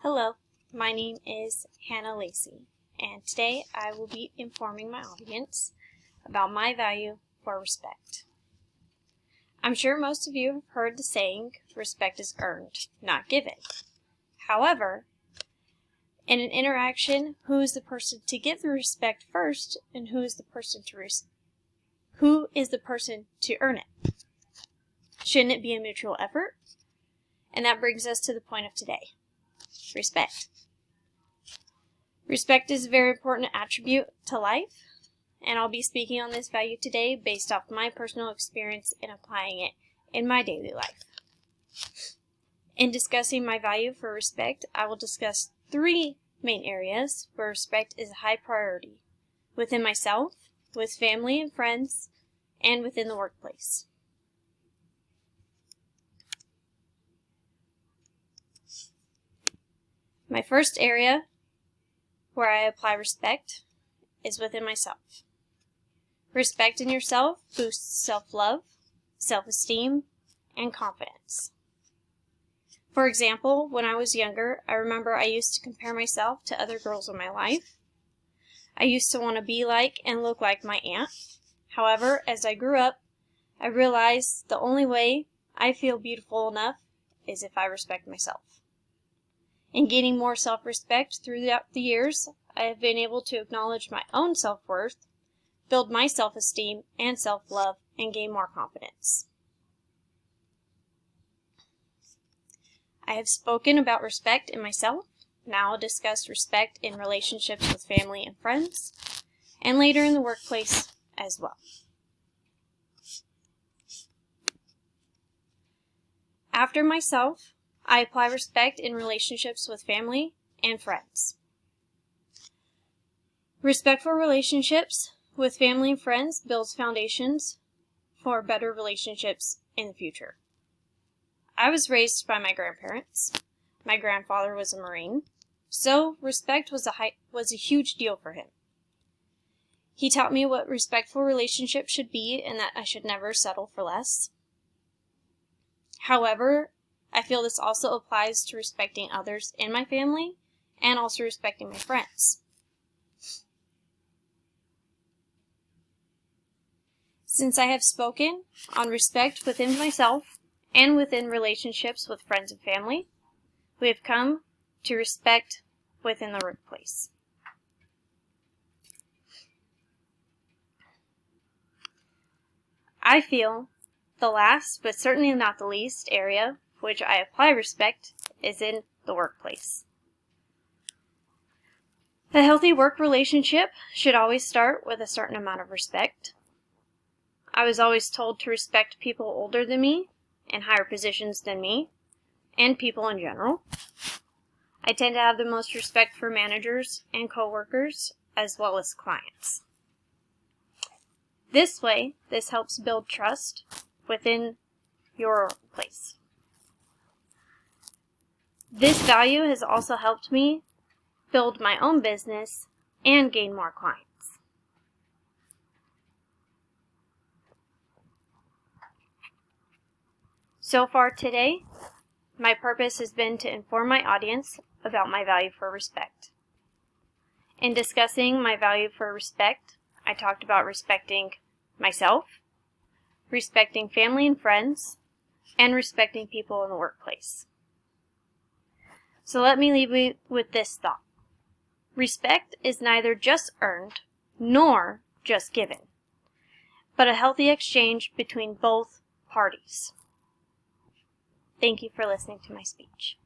Hello, my name is Hannah Lacey, and today I will be informing my audience about my value for respect. I'm sure most of you have heard the saying, respect is earned, not given. However, in an interaction, who is the person to give the respect first, and who is the person to earn it? Shouldn't it be a mutual effort? And that brings us to the point of today. Respect. Respect is a very important attribute to life, and I'll be speaking on this value today based off my personal experience in applying it in my daily life. In discussing my value for respect, I will discuss three main areas where respect is a high priority: within myself, with family and friends, and within the workplace. My first area where I apply respect is within myself. Respect in yourself boosts self-love, self-esteem, and confidence. For example, when I was younger, I remember I used to compare myself to other girls in my life. I used to want to be like and look like my aunt. However, as I grew up, I realized the only way I feel beautiful enough is if I respect myself. In gaining more self-respect throughout the years, I have been able to acknowledge my own self-worth, build my self-esteem and self-love, and gain more confidence. I have spoken about respect in myself. Now I'll discuss respect in relationships with family and friends, and later in the workplace as well. After myself, I apply respect in relationships with family and friends. Respectful relationships with family and friends builds foundations for better relationships in the future. I was raised by my grandparents. My grandfather was a Marine, so respect was a huge deal for him. He taught me what respectful relationships should be and that I should never settle for less. However, I feel this also applies to respecting others in my family and also respecting my friends. Since I have spoken on respect within myself and within relationships with friends and family, we have come to respect within the workplace. I feel the last, but certainly not the least, area which I apply respect is in the workplace. A healthy work relationship should always start with a certain amount of respect. I was always told to respect people older than me, in higher positions than me, and people in general. I tend to have the most respect for managers and coworkers, as well as clients. This way, this helps build trust within your place. This value has also helped me build my own business and gain more clients. So far today, my purpose has been to inform my audience about my value for respect. In discussing my value for respect, I talked about respecting myself, respecting family and friends, and respecting people in the workplace. So let me leave you with this thought. Respect is neither just earned nor just given, but a healthy exchange between both parties. Thank you for listening to my speech.